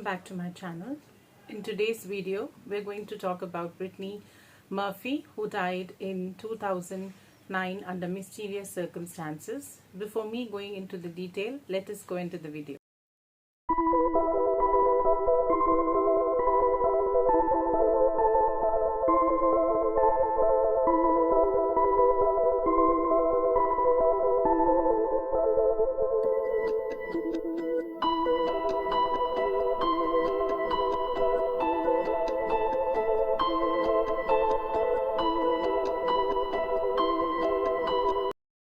back to my channel. In today's video, we're going to talk about Brittany Murphy, who died in 2009 under mysterious circumstances. Before me going into the detail, let us go into the video.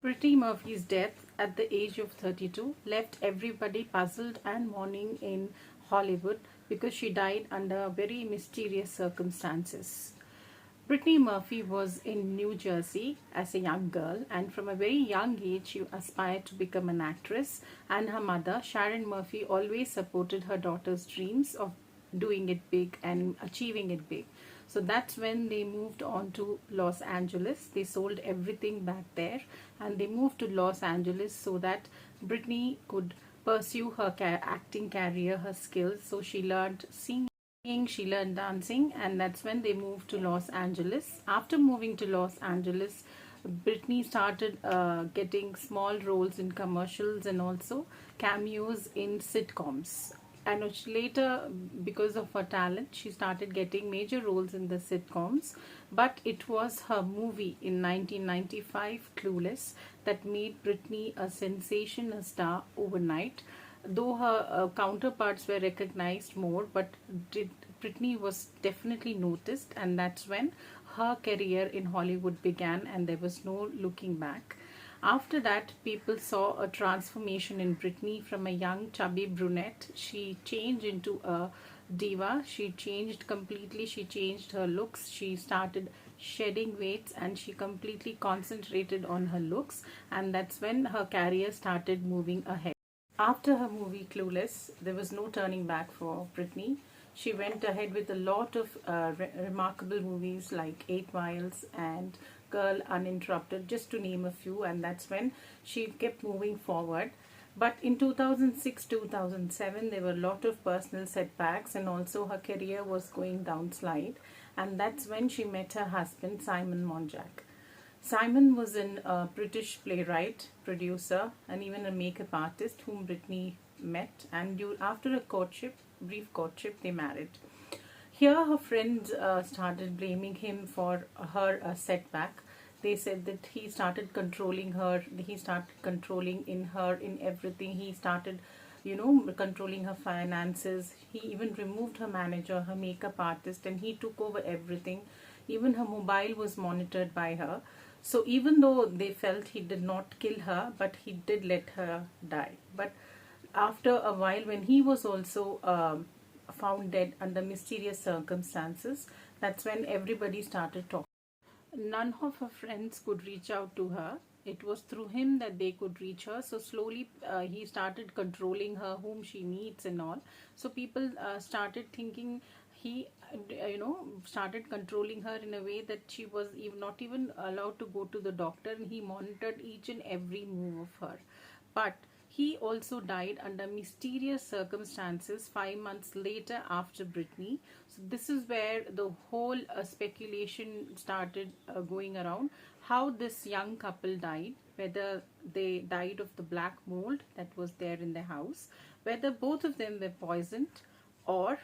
Brittany Murphy's death at the age of 32 left everybody puzzled and mourning in Hollywood because she died under very mysterious circumstances. Brittany Murphy was in New Jersey as a young girl, and from a very young age she aspired to become an actress, and her mother, Sharon Murphy, always supported her daughter's dreams of doing it big and achieving it big. So that's when they moved on to Los Angeles. They sold everything back there and they moved to Los Angeles so that Brittany could pursue her acting career, her skills. So she learned singing, she learned dancing, and that's when they moved to Los Angeles. After moving to Los Angeles, Brittany started getting small roles in commercials and also cameos in sitcoms. And later, because of her talent, she started getting major roles in the sitcoms. But it was her movie in 1995, Clueless, that made Brittany a sensation, a star overnight. Though her counterparts were recognized more, but Brittany was definitely noticed, and that's when her career in Hollywood began, and there was no looking back. After that, people saw a transformation in Brittany. From a young chubby brunette, she changed into a diva. She changed completely. She changed her looks. She started shedding weights and she completely concentrated on her looks, and that's when her career started moving ahead. After her movie Clueless, there was no turning back for Brittany. She went ahead with a lot of remarkable movies like 8 Miles and Girl Uninterrupted, just to name a few, and that's when she kept moving forward. But in 2006-2007, there were a lot of personal setbacks, and also her career was going downslide, and that's when she met her husband, Simon Monjack. Simon was a British playwright, producer, and even a makeup artist whom Brittany met, and after a brief courtship, they married. Here, her friends started blaming him for her setback. They said that he started controlling her, he started controlling in everything. He started, controlling her finances. He even removed her manager, her makeup artist, and he took over everything. Even her mobile was monitored by her. So even though they felt he did not kill her, but he did let her die. But after a while, when he was also found dead under mysterious circumstances, that's when everybody started talking. None of her friends could reach out to her. It was through him that they could reach her. So slowly he started controlling her, whom she meets and all. So people started thinking he started controlling her in a way that she was not even allowed to go to the doctor, and he monitored each and every move of her. But he also died under mysterious circumstances 5 months later after Brittany. So this is where the whole speculation started going around, how this young couple died, whether they died of the black mold that was there in the house, whether both of them were poisoned, or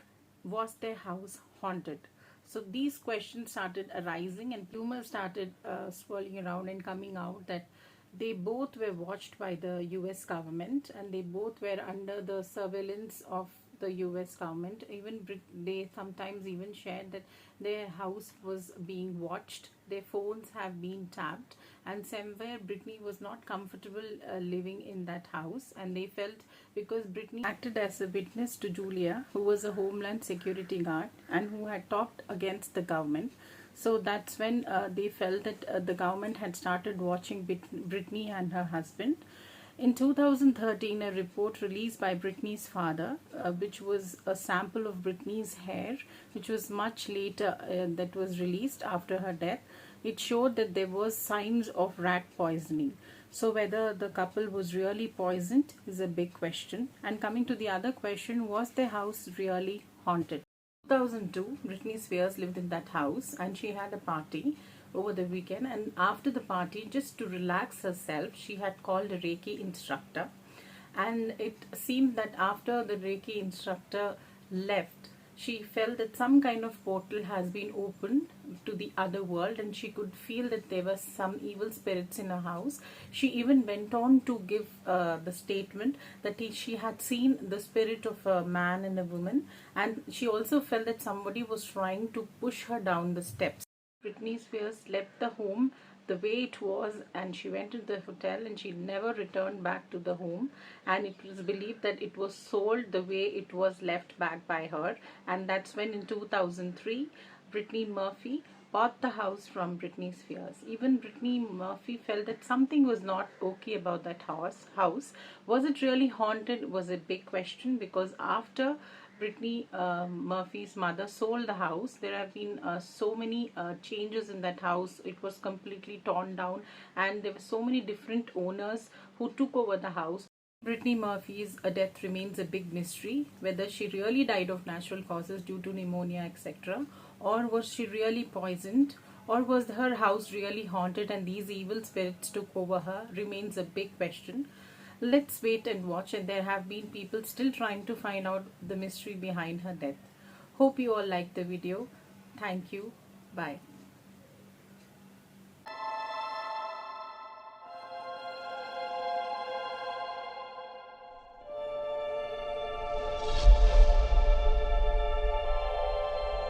was their house haunted. So these questions started arising, and rumors started swirling around and coming out that they both were watched by the US government, and they both were under the surveillance of the US government. Even they sometimes even shared that their house was being watched, their phones have been tapped, and somewhere Brittany was not comfortable living in that house, and they felt because Brittany acted as a witness to Julia, who was a Homeland Security guard and who had talked against the government. So that's when they felt that the government had started watching Brittany and her husband. In 2013, a report released by Brittany's father, which was a sample of Brittany's hair, which was much later that was released after her death, it showed that there was signs of rat poisoning. So whether the couple was really poisoned is a big question. And coming to the other question, was their house really haunted? 2002, Britney Spears lived in that house and she had a party over the weekend, and after the party, just to relax herself, she had called a Reiki instructor, and it seemed that after the Reiki instructor left, she felt that some kind of portal has been opened to the other world, and she could feel that there were some evil spirits in her house. She even went on to give the statement that she had seen the spirit of a man and a woman, and she also felt that somebody was trying to push her down the steps. Britney Spears left the home the way it was, and she went to the hotel and she never returned back to the home, and it was believed that it was sold the way it was left back by her. And that's when in 2003 Brittany Murphy bought the house from Britney Spears. Even Brittany Murphy felt that something was not okay about that house. Was it really haunted was a big question, because after Brittany Murphy's mother sold the house, there have been so many changes in that house. It was completely torn down, and there were so many different owners who took over the house. Brittany Murphy's death remains a big mystery, whether she really died of natural causes due to pneumonia, etc., or was she really poisoned, or was her house really haunted and these evil spirits took over her, remains a big question. Let's wait and watch, and there have been people still trying to find out the mystery behind her death. Hope you all liked the video. Thank you. Bye.